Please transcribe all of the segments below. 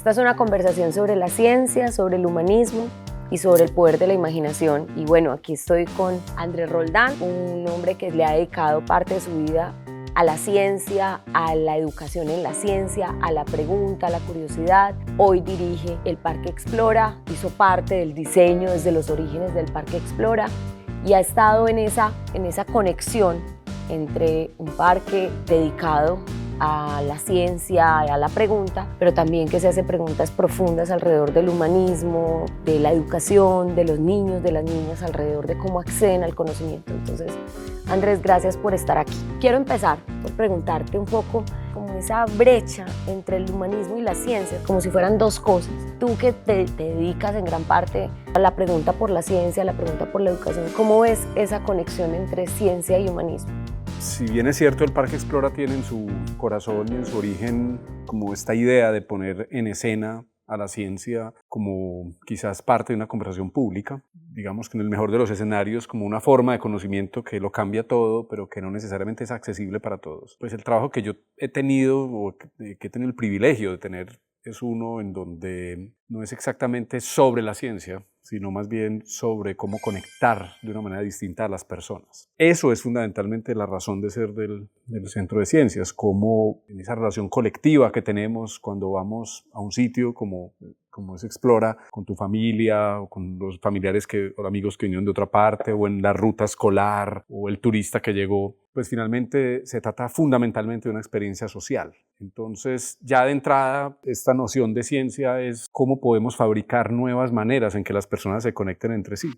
Esta es una conversación sobre la ciencia, sobre el humanismo y sobre el poder de la imaginación. Y bueno, aquí estoy con Andrés Roldán, un hombre que le ha dedicado parte de su vida a la ciencia, a la educación en la ciencia, a la pregunta, a la curiosidad. Hoy dirige el Parque Explora, hizo parte del diseño desde los orígenes del Parque Explora y ha estado en esa conexión entre un parque dedicado a la ciencia, a la pregunta, pero también que se hace preguntas profundas alrededor del humanismo, de la educación, de los niños, de las niñas, alrededor de cómo acceden al conocimiento. Entonces, Andrés, gracias por estar aquí. Quiero empezar por preguntarte un poco como esa brecha entre el humanismo y la ciencia, como si fueran dos cosas. Tú que te dedicas en gran parte a la pregunta por la ciencia, a la pregunta por la educación, ¿cómo ves esa conexión entre ciencia y humanismo? Si bien es cierto, el Parque Explora tiene en su corazón y en su origen como esta idea de poner en escena a la ciencia como quizás parte de una conversación pública, digamos que en el mejor de los escenarios como una forma de conocimiento que lo cambia todo, pero que no necesariamente es accesible para todos. Pues el trabajo que yo he tenido o que he tenido el privilegio de tener es uno en donde no es exactamente sobre la ciencia, sino más bien sobre cómo conectar de una manera distinta a las personas. Eso es fundamentalmente la razón de ser del Centro de Ciencias, como en esa relación colectiva que tenemos cuando vamos a un sitio como es Explora, con tu familia o con los familiares o amigos que vinieron de otra parte, o en la ruta escolar, o el turista que llegó, pues finalmente se trata fundamentalmente de una experiencia social. Entonces, ya de entrada, esta noción de ciencia es cómo podemos fabricar nuevas maneras en que las personas se conecten entre sí.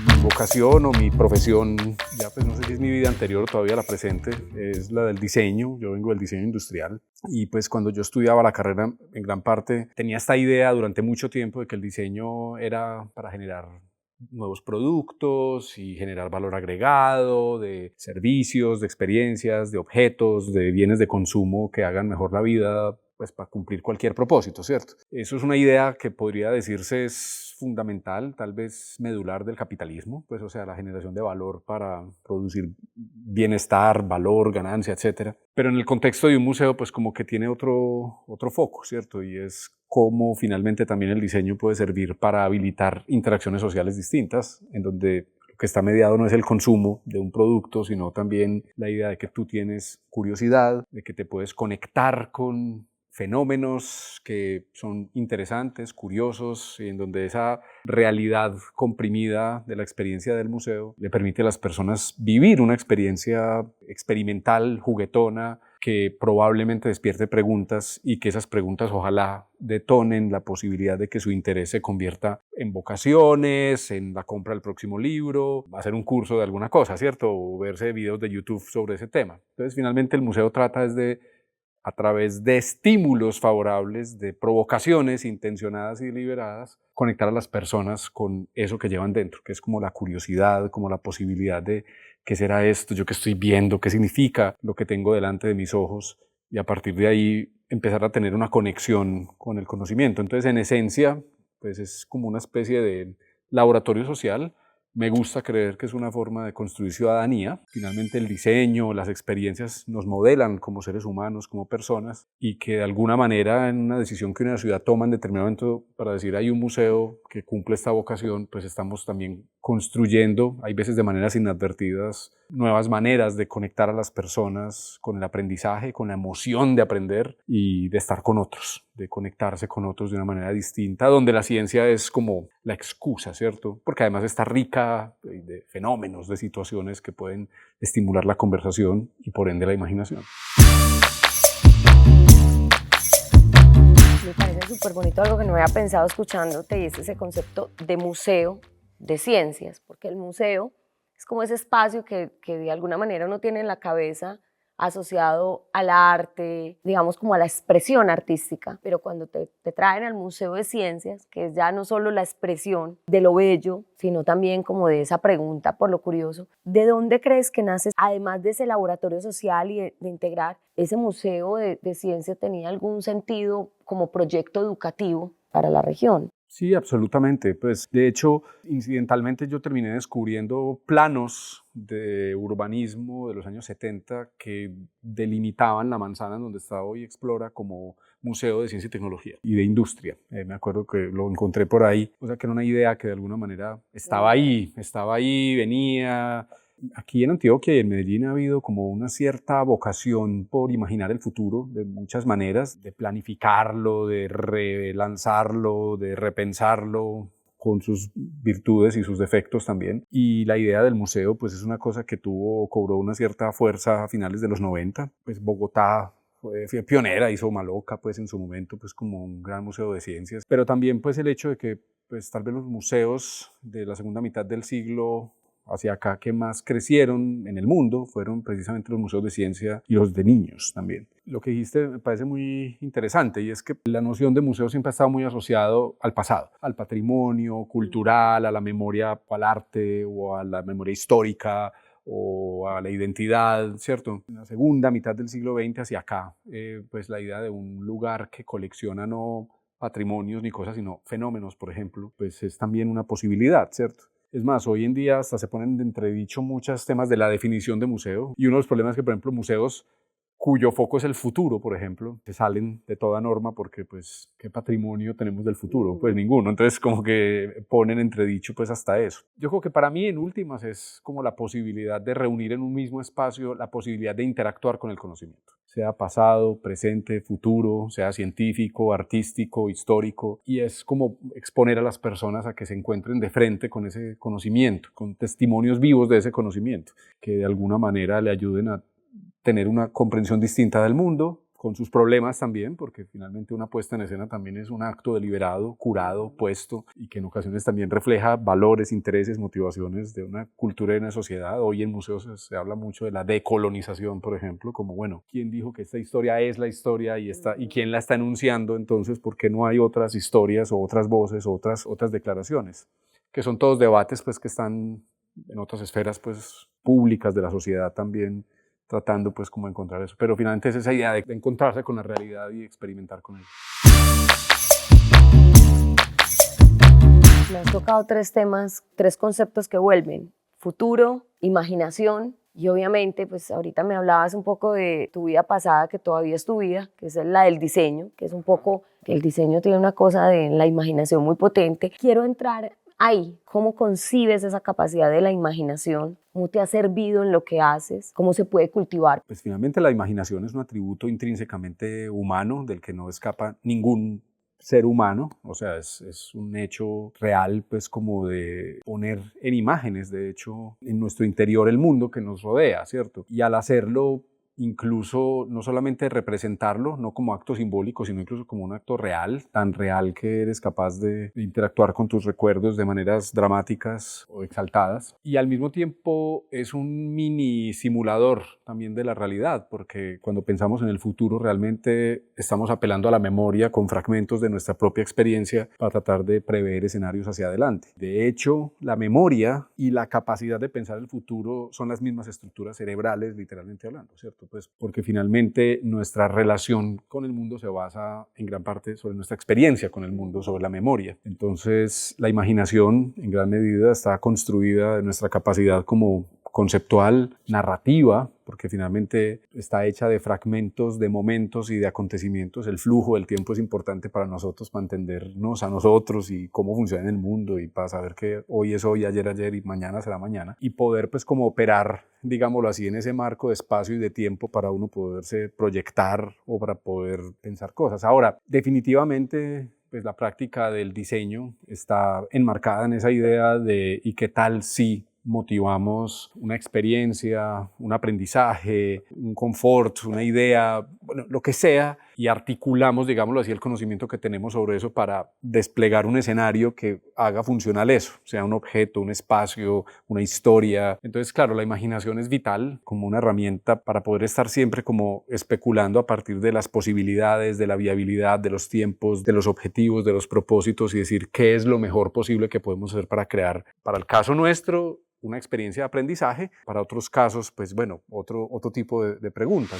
Mi vocación o mi profesión, ya pues no sé si es mi vida anterior o todavía la presente, es la del diseño. Yo vengo del diseño industrial y pues cuando yo estudiaba la carrera, en gran parte tenía esta idea durante mucho tiempo de que el diseño era para generar nuevos productos y generar valor agregado, de servicios, de experiencias, de objetos, de bienes de consumo que hagan mejor la vida, pues para cumplir cualquier propósito, ¿cierto? Eso es una idea que podría decirse es fundamental, tal vez medular del capitalismo, pues o sea, la generación de valor para producir bienestar, valor, ganancia, etcétera. Pero en el contexto de un museo, pues como que tiene otro foco, ¿cierto? Y es cómo finalmente también el diseño puede servir para habilitar interacciones sociales distintas, en donde lo que está mediado no es el consumo de un producto, sino también la idea de que tú tienes curiosidad, de que te puedes conectar con fenómenos que son interesantes, curiosos, y en donde esa realidad comprimida de la experiencia del museo le permite a las personas vivir una experiencia experimental, juguetona, que probablemente despierte preguntas y que esas preguntas ojalá detonen la posibilidad de que su interés se convierta en vocaciones, en la compra del próximo libro, hacer un curso de alguna cosa, ¿cierto? O verse videos de YouTube sobre ese tema. Entonces, finalmente el museo trata a través de estímulos favorables, de provocaciones intencionadas y deliberadas, conectar a las personas con eso que llevan dentro, que es como la curiosidad, como la posibilidad de qué será esto, yo qué estoy viendo, qué significa lo que tengo delante de mis ojos, y a partir de ahí empezar a tener una conexión con el conocimiento. Entonces, en esencia, pues es como una especie de laboratorio social. Me gusta creer que es una forma de construir ciudadanía. Finalmente el diseño, las experiencias nos modelan como seres humanos, como personas, y que de alguna manera en una decisión que una ciudad toma en determinado momento para decir hay un museo que cumple esta vocación, pues estamos también construyendo, hay veces de maneras inadvertidas, nuevas maneras de conectar a las personas con el aprendizaje, con la emoción de aprender y de estar con otros, de conectarse con otros de una manera distinta, donde la ciencia es como la excusa, ¿cierto? Porque además está rica de fenómenos, de situaciones que pueden estimular la conversación y por ende la imaginación. Me parece súper bonito, algo que no había pensado escuchándote, y es ese concepto de museo de ciencias, porque el museo es como ese espacio que de alguna manera uno tiene en la cabeza asociado al arte, digamos como a la expresión artística, pero cuando te traen al Museo de Ciencias, que es ya no solo la expresión de lo bello, sino también como de esa pregunta por lo curioso, ¿de dónde crees que nace, además de ese laboratorio social y de integrar, ese Museo de Ciencias tenía algún sentido como proyecto educativo para la región? Sí, absolutamente. Pues de hecho, incidentalmente yo terminé descubriendo planos de urbanismo de los años 70 que delimitaban la manzana en donde está hoy Explora como Museo de Ciencia y Tecnología y de Industria. Me acuerdo que lo encontré por ahí, o sea que era una idea que de alguna manera estaba ahí, venía. Aquí en Antioquia y en Medellín ha habido como una cierta vocación por imaginar el futuro de muchas maneras, de planificarlo, de relanzarlo, de repensarlo con sus virtudes y sus defectos también. Y la idea del museo pues es una cosa que cobró una cierta fuerza a finales de los 90. Pues Bogotá fue pionera, hizo Maloca pues en su momento pues como un gran museo de ciencias, pero también pues el hecho de que pues tal vez los museos de la segunda mitad del siglo hacia acá que más crecieron en el mundo fueron precisamente los museos de ciencia y los de niños también. Lo que dijiste me parece muy interesante y es que la noción de museo siempre ha estado muy asociado al pasado, al patrimonio cultural, a la memoria, al arte o a la memoria histórica o a la identidad, ¿cierto? En la segunda mitad del siglo XX hacia acá, pues la idea de un lugar que colecciona no patrimonios ni cosas, sino fenómenos, por ejemplo, pues es también una posibilidad, ¿cierto? Es más, hoy en día hasta se ponen de entredicho muchos temas de la definición de museo y uno de los problemas es que, por ejemplo, museos cuyo foco es el futuro, por ejemplo, se salen de toda norma porque, pues, ¿qué patrimonio tenemos del futuro? Pues ninguno. Entonces, como que ponen entredicho, pues, hasta eso. Yo creo que para mí, en últimas, es como la posibilidad de reunir en un mismo espacio la posibilidad de interactuar con el conocimiento, sea pasado, presente, futuro, sea científico, artístico, histórico, y es como exponer a las personas a que se encuentren de frente con ese conocimiento, con testimonios vivos de ese conocimiento, que de alguna manera le ayuden a tener una comprensión distinta del mundo, con sus problemas también, porque finalmente una puesta en escena también es un acto deliberado, curado, puesto, y que en ocasiones también refleja valores, intereses, motivaciones de una cultura y una sociedad. Hoy en museos se habla mucho de la decolonización, por ejemplo, como, bueno, ¿quién dijo que esta historia es la historia y quién la está enunciando? Entonces, ¿por qué no hay otras historias o otras voces o otras declaraciones? Que son todos debates pues, que están en otras esferas pues, públicas de la sociedad también, tratando pues como encontrar eso, pero finalmente es esa idea de encontrarse con la realidad y experimentar con ella. Me has tocado tres temas, tres conceptos que vuelven: futuro, imaginación y obviamente pues ahorita me hablabas un poco de tu vida pasada, que todavía es tu vida, que es la del diseño, que es un poco, que el diseño tiene una cosa de la imaginación muy potente. Quiero entrar ahí. ¿Cómo concibes esa capacidad de la imaginación? ¿Cómo te ha servido en lo que haces? ¿Cómo se puede cultivar? Pues finalmente la imaginación es un atributo intrínsecamente humano del que no escapa ningún ser humano, o sea, es un hecho real, pues como de poner en imágenes, de hecho, en nuestro interior el mundo que nos rodea, ¿cierto? Y al hacerlo, incluso no solamente representarlo, no como acto simbólico, sino incluso como un acto real, tan real que eres capaz de interactuar con tus recuerdos de maneras dramáticas o exaltadas. Y al mismo tiempo es un mini simulador también de la realidad, porque cuando pensamos en el futuro realmente estamos apelando a la memoria con fragmentos de nuestra propia experiencia para tratar de prever escenarios hacia adelante. De hecho, la memoria y la capacidad de pensar el futuro son las mismas estructuras cerebrales, literalmente hablando, ¿cierto? Pues porque finalmente nuestra relación con el mundo se basa en gran parte sobre nuestra experiencia con el mundo, sobre la memoria. Entonces, la imaginación en gran medida está construida de nuestra capacidad como conceptual, narrativa, porque finalmente está hecha de fragmentos, de momentos y de acontecimientos. El flujo del tiempo es importante para nosotros, para entendernos a nosotros y cómo funciona el mundo y para saber que hoy es hoy, ayer y mañana será mañana. Y poder pues como operar, digámoslo así, en ese marco de espacio y de tiempo para uno poderse proyectar o para poder pensar cosas. Ahora, definitivamente pues la práctica del diseño está enmarcada en esa idea de ¿y qué tal si motivamos una experiencia, un aprendizaje, un confort, una idea, bueno, lo que sea, y articulamos, digámoslo así, el conocimiento que tenemos sobre eso para desplegar un escenario que haga funcional eso, sea un objeto, un espacio, una historia? Entonces, claro, la imaginación es vital como una herramienta para poder estar siempre como especulando a partir de las posibilidades, de la viabilidad, de los tiempos, de los objetivos, de los propósitos y decir qué es lo mejor posible que podemos hacer para crear, para el caso nuestro, una experiencia de aprendizaje, para otros casos, pues bueno, otro tipo de preguntas.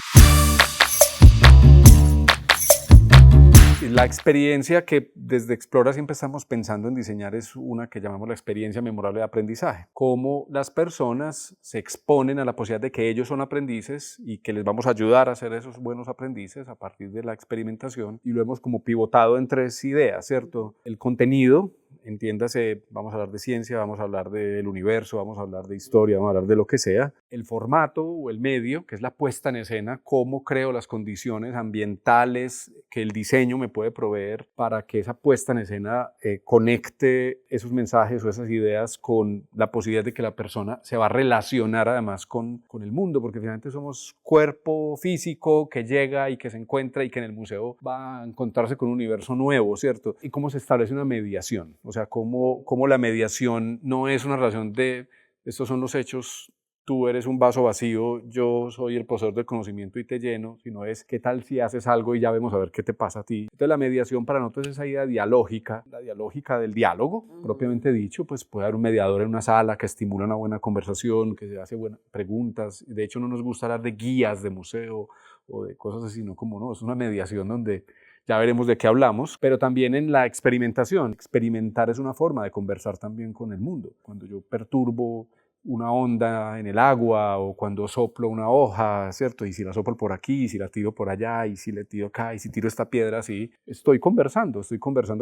La experiencia que desde Explora siempre estamos pensando en diseñar es una que llamamos la experiencia memorable de aprendizaje. Cómo las personas se exponen a la posibilidad de que ellos son aprendices y que les vamos a ayudar a ser esos buenos aprendices a partir de la experimentación. Y lo hemos como pivotado en 3 ideas, ¿cierto? El contenido, entiéndase, vamos a hablar de ciencia, vamos a hablar del universo, vamos a hablar de historia, vamos a hablar de lo que sea. El formato o el medio, que es la puesta en escena, cómo creo las condiciones ambientales que el diseño me puede proveer para que esa puesta en escena conecte esos mensajes o esas ideas con la posibilidad de que la persona se va a relacionar además con el mundo, porque finalmente somos cuerpo físico que llega y que se encuentra y que en el museo va a encontrarse con un universo nuevo, ¿cierto? Y cómo se establece una mediación, o sea, cómo la mediación no es una relación de estos son los hechos, tú eres un vaso vacío, yo soy el poseedor del conocimiento y te lleno, sino es qué tal si haces algo y ya vemos a ver qué te pasa a ti. Entonces la mediación para nosotros es esa idea dialógica, la dialógica del diálogo, propiamente dicho, pues puede haber un mediador en una sala que estimula una buena conversación, que se hace buenas preguntas. De hecho no nos gusta hablar de guías de museo o de cosas así, sino como no, es una mediación donde ya veremos de qué hablamos, pero también en la experimentación. Experimentar es una forma de conversar también con el mundo. Cuando yo perturbo una onda en el agua o cuando soplo una hoja, ¿cierto? Y si la soplo por aquí, y si la tiro por allá, y si le tiro acá, y si tiro esta piedra así, estoy conversando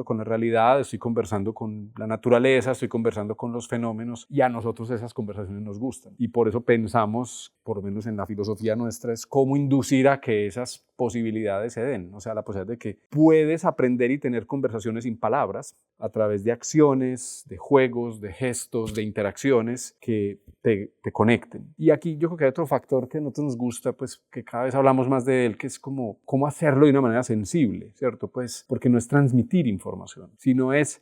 con la realidad, estoy conversando con la naturaleza, estoy conversando con los fenómenos y a nosotros esas conversaciones nos gustan. Y por eso pensamos, por lo menos en la filosofía nuestra, es cómo inducir a que esas posibilidades se den, o sea, la posibilidad de que puedes aprender y tener conversaciones sin palabras a través de acciones, de juegos, de gestos, de interacciones que te conecten. Y aquí yo creo que hay otro factor que a nosotros nos gusta, pues que cada vez hablamos más de él, que es como cómo hacerlo de una manera sensible, ¿cierto? Pues porque no es transmitir información, sino es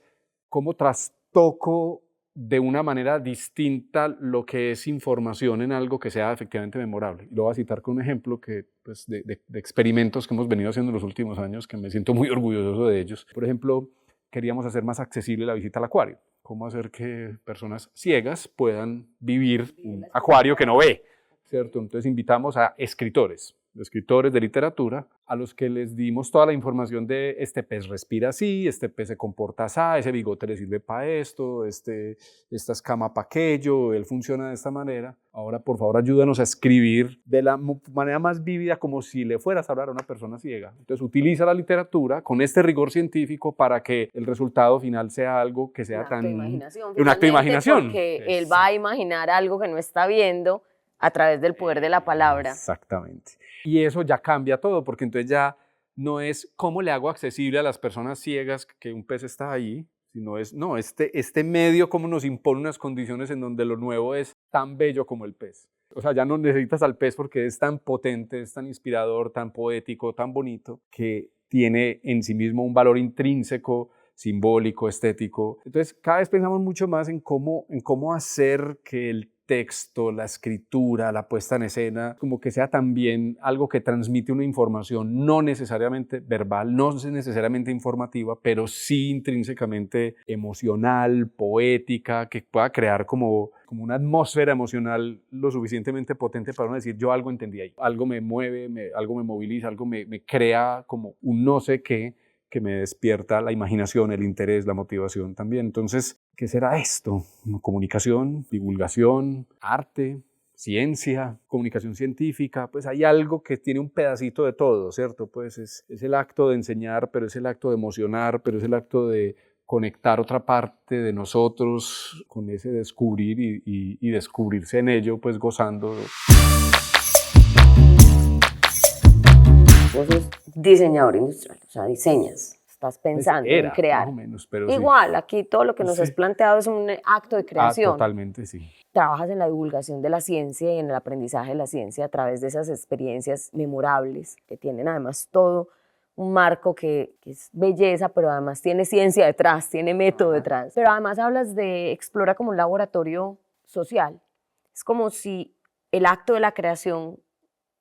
cómo trastoco de una manera distinta lo que es información en algo que sea efectivamente memorable. Y lo voy a citar con un ejemplo que, pues, de experimentos que hemos venido haciendo en los últimos años, que me siento muy orgulloso de ellos. Por ejemplo, queríamos hacer más accesible la visita al acuario. Cómo hacer que personas ciegas puedan vivir un acuario que no ve, ¿cierto? Entonces invitamos a escritores de literatura, a los que les dimos toda la información de este pez respira así, este pez se comporta así, ese bigote le sirve para esto, esta escama para aquello, él funciona de esta manera. Ahora, por favor, ayúdanos a escribir de la manera más vívida, como si le fueras a hablar a una persona ciega. Entonces, utiliza la literatura con este rigor científico para que el resultado final sea algo que sea un acto de imaginación. Porque él va a imaginar algo que no está viendo a través del poder de la palabra. Exactamente. Y eso ya cambia todo, porque entonces ya no es cómo le hago accesible a las personas ciegas que un pez está ahí, sino es, no, este medio cómo nos impone unas condiciones en donde lo nuevo es tan bello como el pez. O sea, ya no necesitas al pez porque es tan potente, es tan inspirador, tan poético, tan bonito, que tiene en sí mismo un valor intrínseco, simbólico, estético. Entonces, cada vez pensamos mucho más en cómo hacer que el texto, la escritura, la puesta en escena, como que sea también algo que transmite una información no necesariamente verbal, no necesariamente informativa, pero sí intrínsecamente emocional, poética, que pueda crear como una atmósfera emocional lo suficientemente potente para uno decir, yo algo entendí ahí, algo me mueve, algo me moviliza, algo me crea como un no sé qué, que me despierta la imaginación, el interés, la motivación también. Entonces, ¿qué será esto? Comunicación, divulgación, arte, ciencia, comunicación científica, pues hay algo que tiene un pedacito de todo, ¿cierto? Pues es el acto de enseñar, pero es el acto de emocionar, pero es el acto de conectar otra parte de nosotros con ese descubrir y descubrirse en ello, pues gozando. Vos sos diseñador industrial, o sea, diseñas, estás pensando en crear. Más o menos, pero igual, sí. aquí todo lo que nos has planteado es un acto de creación. Totalmente, sí. Trabajas en la divulgación de la ciencia y en el aprendizaje de la ciencia a través de esas experiencias memorables que tienen además todo un marco que es belleza, pero además tiene ciencia detrás, tiene método detrás. Pero además hablas de Explora como un laboratorio social. Es como si el acto de la creación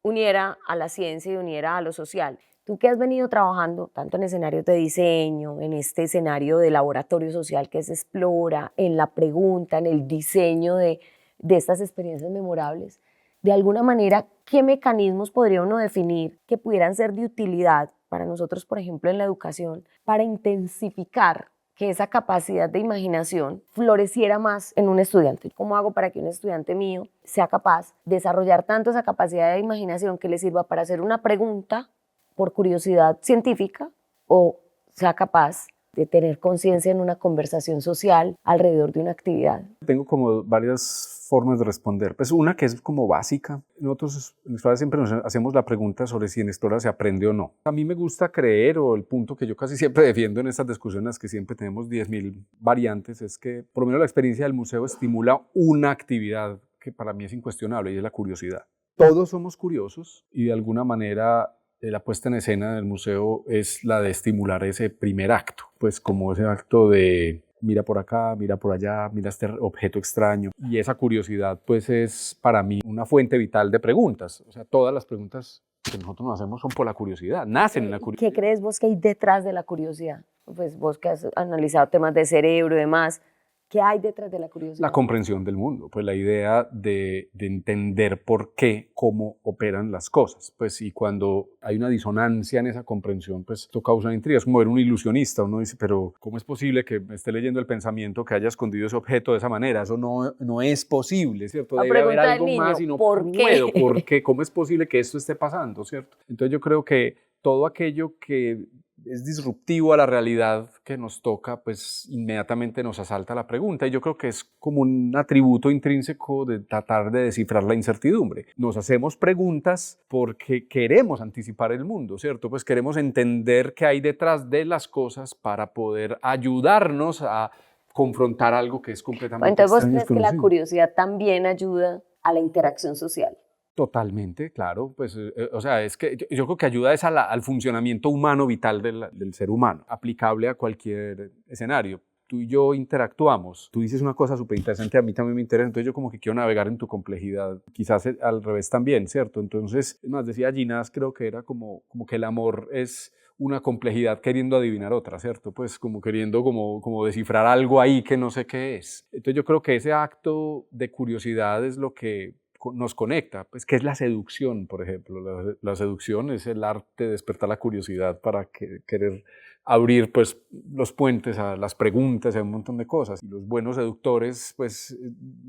uniera a la ciencia y uniera a lo social. Tú que has venido trabajando tanto en escenarios de diseño, en este escenario de laboratorio social que es Explora, en la pregunta, en el diseño de estas experiencias memorables, de alguna manera, ¿qué mecanismos podría uno definir que pudieran ser de utilidad para nosotros, por ejemplo, en la educación, para intensificar que esa capacidad de imaginación floreciera más en un estudiante? ¿Cómo hago para que un estudiante mío sea capaz de desarrollar tanto esa capacidad de imaginación que le sirva para hacer una pregunta por curiosidad científica o sea capaz de tener conciencia en una conversación social alrededor de una actividad? Tengo como varias formas de responder. Pues una que es como básica. Nosotros en Explora siempre nos hacemos la pregunta sobre si en Explora se aprende o no. A mí me gusta creer, o el punto que yo casi siempre defiendo en estas discusiones, que siempre tenemos 10.000 variantes, es que por lo menos la experiencia del museo estimula una actividad que para mí es incuestionable, y es la curiosidad. Todos somos curiosos y de alguna manera la puesta en escena del museo es la de estimular ese primer acto, pues como ese acto de mira por acá, mira por allá, mira este objeto extraño. Y esa curiosidad pues es para mí una fuente vital de preguntas. O sea, todas las preguntas que nosotros nos hacemos son por la curiosidad, nacen en la curiosidad. ¿Qué crees vos que hay detrás de la curiosidad? Pues vos que has analizado temas de cerebro y demás, ¿qué hay detrás de la curiosidad? La comprensión del mundo, pues la idea de entender por qué, cómo operan las cosas. Pues y cuando hay una disonancia en esa comprensión, pues esto causa intriga. Es como ver un ilusionista. Uno dice, pero ¿cómo es posible que me esté leyendo el pensamiento que haya escondido ese objeto de esa manera? Eso no es posible, ¿cierto? Debe haber algo más y no ¿por puedo. qué? ¿Por qué? ¿Cómo es posible que esto esté pasando, cierto? Entonces yo creo que todo aquello que es disruptivo a la realidad que nos toca, pues inmediatamente nos asalta la pregunta. Y yo creo que es como un atributo intrínseco de tratar de descifrar la incertidumbre. Nos hacemos preguntas porque queremos anticipar el mundo, ¿cierto? Pues queremos entender qué hay detrás de las cosas para poder ayudarnos a confrontar algo que es completamente Entonces, ¿vos extraño, crees que la curiosidad también ayuda a la interacción social? Totalmente, claro, pues, o sea, es que yo creo que ayuda es al funcionamiento humano vital del ser humano, aplicable a cualquier escenario. Tú y yo interactuamos, tú dices una cosa súper interesante, a mí también me interesa, entonces yo como que quiero navegar en tu complejidad, quizás al revés también, ¿cierto? Entonces, es más, decía Ginás, creo que era como que el amor es una complejidad queriendo adivinar otra, ¿cierto? Pues como queriendo como descifrar algo ahí que no sé qué es. Entonces yo creo que ese acto de curiosidad es lo que nos conecta, pues que es la seducción, por ejemplo. La seducción es el arte de despertar la curiosidad para querer abrir pues los puentes a las preguntas, a un montón de cosas. Y los buenos seductores, pues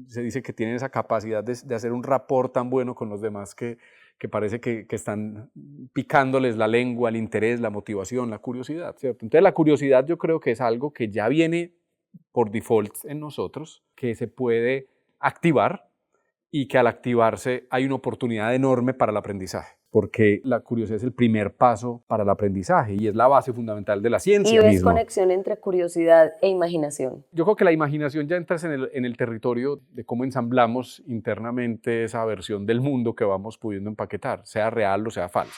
se dice que tienen esa capacidad de hacer un rapport tan bueno con los demás que parece que están picándoles la lengua, el interés, la motivación, la curiosidad, ¿cierto? Entonces la curiosidad yo creo que es algo que ya viene por default en nosotros, que se puede activar, y que al activarse hay una oportunidad enorme para el aprendizaje, porque la curiosidad es el primer paso para el aprendizaje y es la base fundamental de la ciencia misma. ¿Y ves misma. conexión entre curiosidad e imaginación? Yo creo que la imaginación ya entras en el territorio de cómo ensamblamos internamente esa versión del mundo que vamos pudiendo empaquetar, sea real o sea falso.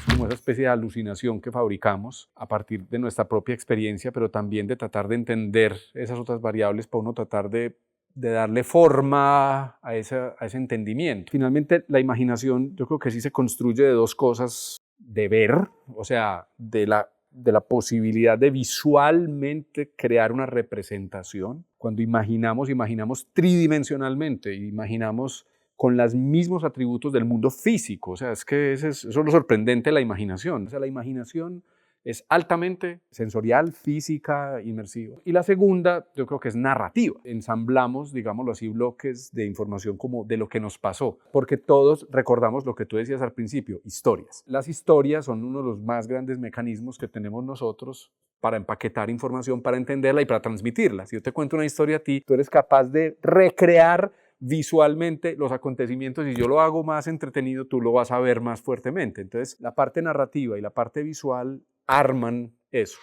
Como esa especie de alucinación que fabricamos a partir de nuestra propia experiencia, pero también de tratar de entender esas otras variables para uno tratar de darle forma a ese entendimiento. Finalmente, la imaginación yo creo que sí se construye de dos cosas: de ver, o sea, de la posibilidad de visualmente crear una representación. Cuando imaginamos tridimensionalmente, imaginamos con los mismos atributos del mundo físico. O sea, es que eso es lo sorprendente de la imaginación. O sea, la imaginación es altamente sensorial, física, inmersiva. Y la segunda, yo creo que es narrativa. Ensamblamos, digámoslo así, bloques de información como de lo que nos pasó, porque todos recordamos lo que tú decías al principio, historias. Las historias son uno de los más grandes mecanismos que tenemos nosotros para empaquetar información, para entenderla y para transmitirla. Si yo te cuento una historia a ti, tú eres capaz de recrear visualmente los acontecimientos, y yo lo hago más entretenido, tú lo vas a ver más fuertemente. Entonces, la parte narrativa y la parte visual arman eso.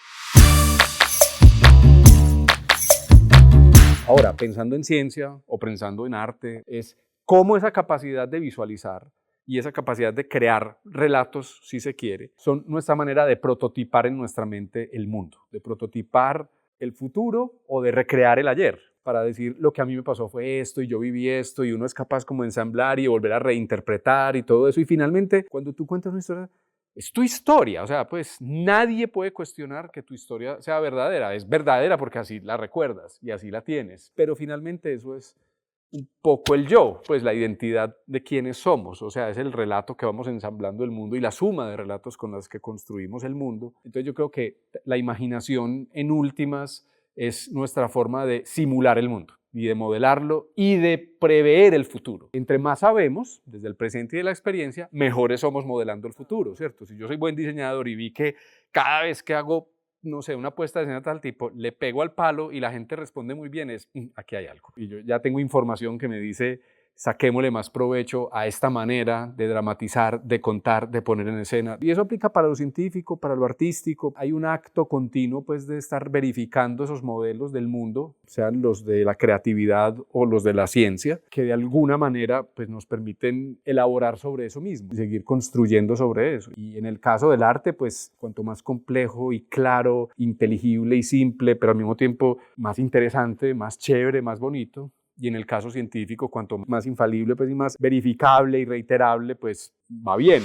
Ahora, pensando en ciencia o pensando en arte, es cómo esa capacidad de visualizar y esa capacidad de crear relatos, si se quiere, son nuestra manera de prototipar en nuestra mente el mundo, de prototipar el futuro o de recrear el ayer, para decir lo que a mí me pasó fue esto y yo viví esto, y uno es capaz como de ensamblar y volver a reinterpretar y todo eso. Y finalmente, cuando tú cuentas una historia, es tu historia. O sea, pues nadie puede cuestionar que tu historia sea verdadera. Es verdadera porque así la recuerdas y así la tienes. Pero finalmente eso es un poco el yo, pues la identidad de quiénes somos, o sea, es el relato que vamos ensamblando el mundo y la suma de relatos con las que construimos el mundo. Entonces yo creo que la imaginación en últimas es nuestra forma de simular el mundo y de modelarlo y de prever el futuro. Entre más sabemos, desde el presente y de la experiencia, mejores somos modelando el futuro, ¿cierto? Si yo soy buen diseñador y vi que cada vez que hago, no sé, una puesta de escena de tal tipo, le pego al palo y la gente responde muy bien, aquí hay algo. Y yo ya tengo información que me dice, saquémosle más provecho a esta manera de dramatizar, de contar, de poner en escena. Y eso aplica para lo científico, para lo artístico. Hay un acto continuo, pues, de estar verificando esos modelos del mundo, sean los de la creatividad o los de la ciencia, que de alguna manera, pues, nos permiten elaborar sobre eso mismo y seguir construyendo sobre eso. Y en el caso del arte, pues, cuanto más complejo y claro, inteligible y simple, pero al mismo tiempo más interesante, más chévere, más bonito. Y en el caso científico, cuanto más infalible, pues, y más verificable y reiterable, pues va bien.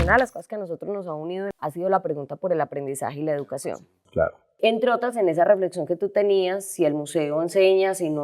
Una de las cosas que a nosotros nos ha unido ha sido la pregunta por el aprendizaje y la educación. Claro. Entre otras, en esa reflexión que tú tenías, si el museo enseña, si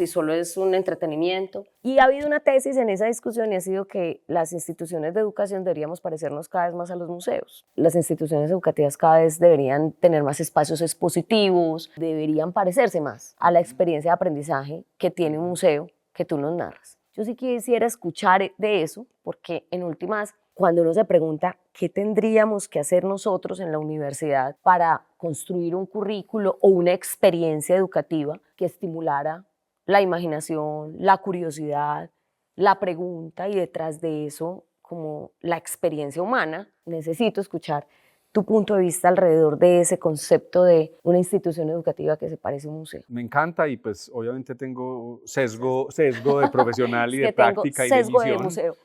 solo es un entretenimiento. Y ha habido una tesis en esa discusión y ha sido que las instituciones de educación deberíamos parecernos cada vez más a los museos. Las instituciones educativas cada vez deberían tener más espacios expositivos, deberían parecerse más a la experiencia de aprendizaje que tiene un museo que tú nos narras. Yo sí quisiera escuchar de eso, porque en últimas, cuando uno se pregunta qué tendríamos que hacer nosotros en la universidad para construir un currículo o una experiencia educativa que estimulara la imaginación, la curiosidad, la pregunta y detrás de eso como la experiencia humana, necesito escuchar tu punto de vista alrededor de ese concepto de una institución educativa que se parece a un museo. Me encanta y pues obviamente tengo sesgo de profesional y de práctica y de sesgo visión. de museo.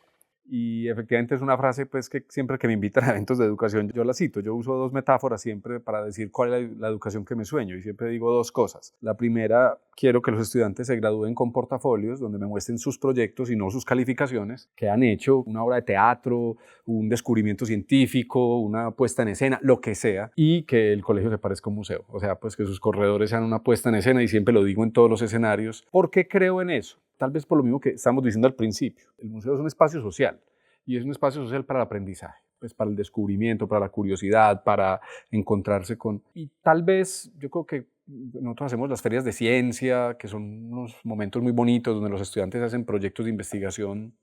Y efectivamente es una frase pues que siempre que me invitan a eventos de educación yo la cito. Yo uso dos metáforas siempre para decir cuál es la educación que me sueño y siempre digo dos cosas. La primera, quiero que los estudiantes se gradúen con portafolios donde me muestren sus proyectos y no sus calificaciones, que han hecho una obra de teatro, un descubrimiento científico, una puesta en escena, lo que sea, y que el colegio se parezca a un museo. O sea, pues que sus corredores sean una puesta en escena y siempre lo digo en todos los escenarios. ¿Por qué creo en eso? Tal vez por lo mismo que estamos diciendo al principio. El museo es un espacio social y es un espacio social para el aprendizaje, pues para el descubrimiento, para la curiosidad, para encontrarse con... Y tal vez yo creo que nosotros hacemos las ferias de ciencia, que son unos momentos muy bonitos donde los estudiantes hacen proyectos de investigación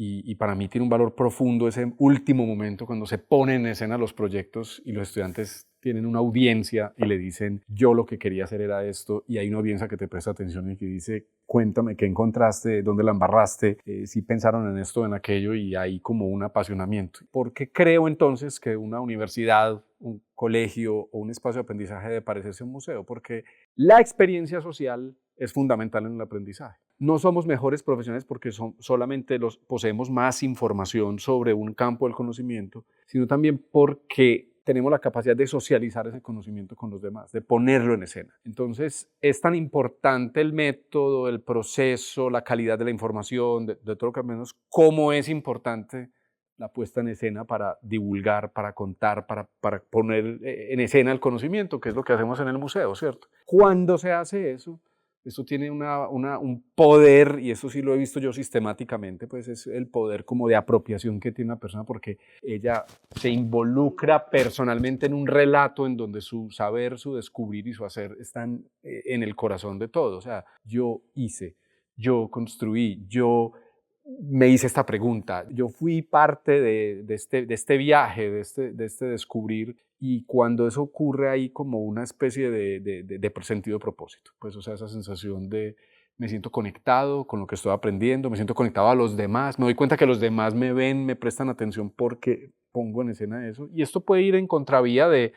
y para mí tiene un valor profundo ese último momento cuando se ponen en escena los proyectos y los estudiantes tienen una audiencia y le dicen, yo lo que quería hacer era esto, y hay una audiencia que te presta atención y que dice, cuéntame qué encontraste, dónde la embarraste, si pensaron en esto o en aquello, y hay como un apasionamiento. ¿Por qué creo entonces que una universidad, un colegio o un espacio de aprendizaje debe parecerse a un museo? Porque la experiencia social es fundamental en el aprendizaje. No somos mejores profesionales porque solamente poseemos más información sobre un campo del conocimiento, sino también porque tenemos la capacidad de socializar ese conocimiento con los demás, de ponerlo en escena. Entonces, es tan importante el método, el proceso, la calidad de la información, de todo lo que menos, como es importante la puesta en escena para divulgar, para contar, para poner en escena el conocimiento, que es lo que hacemos en el museo, ¿cierto? Cuando se hace eso, esto tiene un poder, y eso sí lo he visto yo sistemáticamente, pues es el poder como de apropiación que tiene una persona porque ella se involucra personalmente en un relato en donde su saber, su descubrir y su hacer están en el corazón de todo. O sea, yo hice, yo construí, yo me hice esta pregunta, yo fui parte de este viaje, de este descubrir, y cuando eso ocurre hay como una especie de sentido de propósito, pues o sea, esa sensación de me siento conectado con lo que estoy aprendiendo, me siento conectado a los demás, me doy cuenta que los demás me ven, me prestan atención porque pongo en escena eso, y esto puede ir en contravía de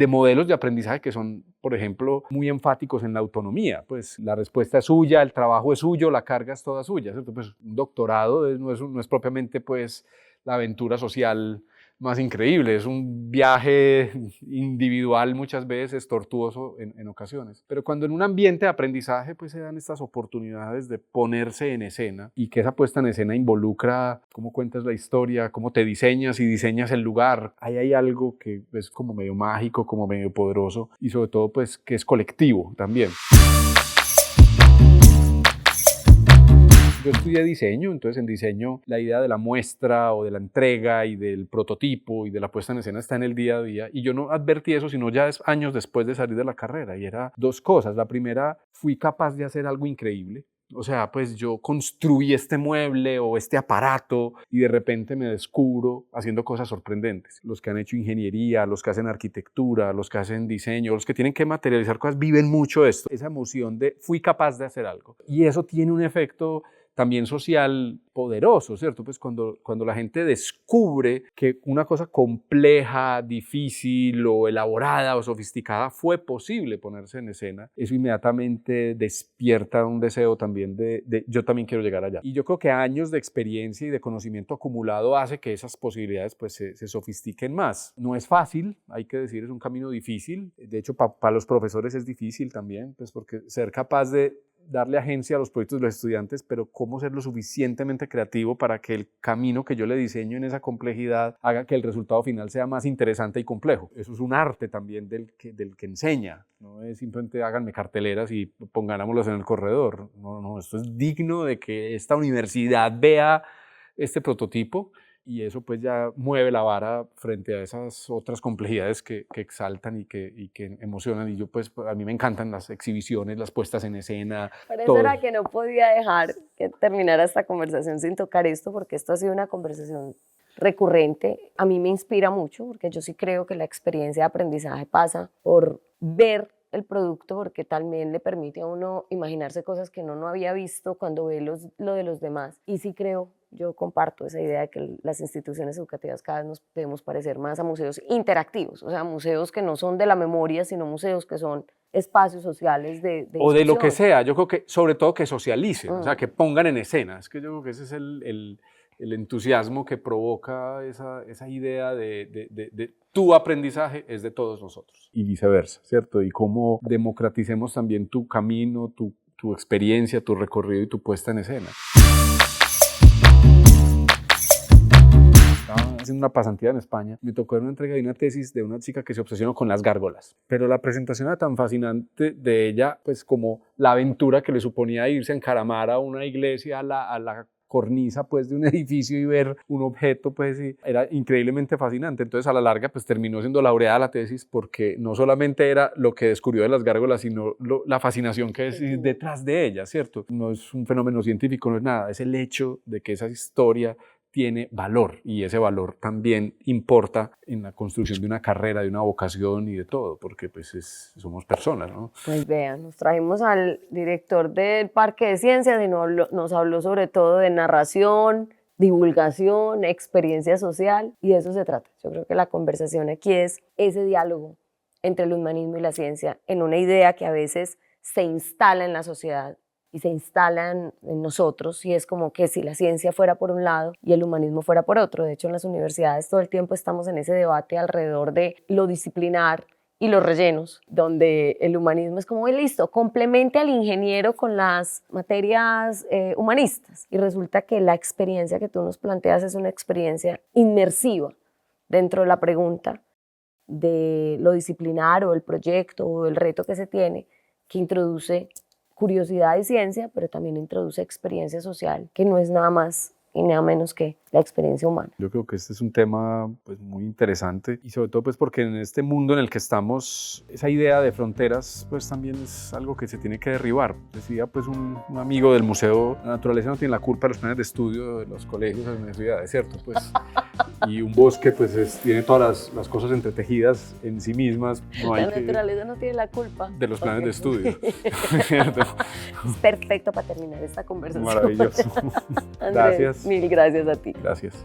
modelos de aprendizaje que son, por ejemplo, muy enfáticos en la autonomía, pues la respuesta es suya, el trabajo es suyo, la carga es toda suya, ¿cierto? Pues un doctorado no es propiamente pues la aventura social más increíble. Es un viaje individual muchas veces, tortuoso en ocasiones. Pero cuando en un ambiente de aprendizaje pues se dan estas oportunidades de ponerse en escena y que esa puesta en escena involucra cómo cuentas la historia, cómo te diseñas y diseñas el lugar, ahí hay algo que es como medio mágico, como medio poderoso y sobre todo pues que es colectivo también. Yo estudié diseño, entonces en diseño la idea de la muestra o de la entrega y del prototipo y de la puesta en escena está en el día a día y yo no advertí eso sino ya años después de salir de la carrera y era dos cosas. La primera, fui capaz de hacer algo increíble. O sea, pues yo construí este mueble o este aparato y de repente me descubro haciendo cosas sorprendentes. Los que han hecho ingeniería, los que hacen arquitectura, los que hacen diseño, los que tienen que materializar cosas, viven mucho esto. Esa emoción de fui capaz de hacer algo. Y eso tiene un efecto también social poderoso, ¿cierto? Pues cuando la gente descubre que una cosa compleja, difícil o elaborada o sofisticada fue posible ponerse en escena, eso inmediatamente despierta un deseo también de yo también quiero llegar allá. Y yo creo que años de experiencia y de conocimiento acumulado hace que esas posibilidades pues se sofistiquen más. No es fácil, hay que decir, es un camino difícil. De hecho, para los profesores es difícil también, pues porque ser capaz de darle agencia a los proyectos de los estudiantes, pero cómo ser lo suficientemente creativo para que el camino que yo le diseño en esa complejidad haga que el resultado final sea más interesante y complejo. Eso es un arte también del que enseña, no es simplemente háganme carteleras y pongámoslas en el corredor. No, esto es digno de que esta universidad vea este prototipo y eso pues ya mueve la vara frente a esas otras complejidades que exaltan y que emocionan. Y yo pues a mí me encantan las exhibiciones, las puestas en escena. Por eso era que no podía dejar que terminara esta conversación sin tocar esto, porque esto ha sido una conversación recurrente. A mí me inspira mucho, porque yo sí creo que la experiencia de aprendizaje pasa por ver el producto, porque también le permite a uno imaginarse cosas que uno no había visto cuando ve lo de los demás. Y sí creo, yo comparto esa idea de que las instituciones educativas cada vez nos debemos parecer más a museos interactivos, o sea, museos que no son de la memoria, sino museos que son espacios sociales de o de lo que sea. Yo creo que sobre todo que socialicen, o sea, que pongan en escena. Es que yo creo que ese es el entusiasmo que provoca esa idea de tu aprendizaje es de todos nosotros y viceversa, ¿cierto? Y cómo democraticemos también tu camino, tu experiencia, tu recorrido y tu puesta en escena. Estaba haciendo una pasantía en España, me tocó una entrega de una tesis de una chica que se obsesionó con las gárgolas, pero la presentación era tan fascinante de ella, pues como la aventura que le suponía irse a encaramar a una iglesia, a la cornisa pues de un edificio y ver un objeto, pues era increíblemente fascinante. Entonces a la larga pues terminó siendo laureada la tesis porque no solamente era lo que descubrió de las gárgolas, sino la fascinación que es detrás de ellas, ¿cierto? No es un fenómeno científico, no es nada, es el hecho de que esa historia tiene valor y ese valor también importa en la construcción de una carrera, de una vocación y de todo, porque pues somos personas, ¿no? Pues vean, nos trajimos al director del Parque de Ciencias y nos habló sobre todo de narración, divulgación, experiencia social y de eso se trata. Yo creo que la conversación aquí es ese diálogo entre el humanismo y la ciencia en una idea que a veces se instala en la sociedad y se instalan en nosotros y es como que si la ciencia fuera por un lado y el humanismo fuera por otro. De hecho, en las universidades todo el tiempo estamos en ese debate alrededor de lo disciplinar y los rellenos, donde el humanismo es como, listo, complemente al ingeniero con las materias humanistas. Y resulta que la experiencia que tú nos planteas es una experiencia inmersiva dentro de la pregunta de lo disciplinar o el proyecto o el reto que se tiene, que introduce curiosidad y ciencia, pero también introduce experiencia social, que no es nada más y nada menos que la experiencia humana. Yo creo que este es un tema pues, muy interesante y sobre todo pues, porque en este mundo en el que estamos, esa idea de fronteras pues, también es algo que se tiene que derribar. Decía pues, un amigo del museo, la naturaleza no tiene la culpa de los planes de estudio de los colegios, de las universidades, ¿cierto? Pues, y un bosque pues, tiene todas las cosas entretejidas en sí mismas. No hay la naturaleza no tiene la culpa de los planes de estudio, ¿cierto? Es perfecto para terminar esta conversación. Maravilloso. Andrés, Gracias. Mil gracias a ti. Gracias.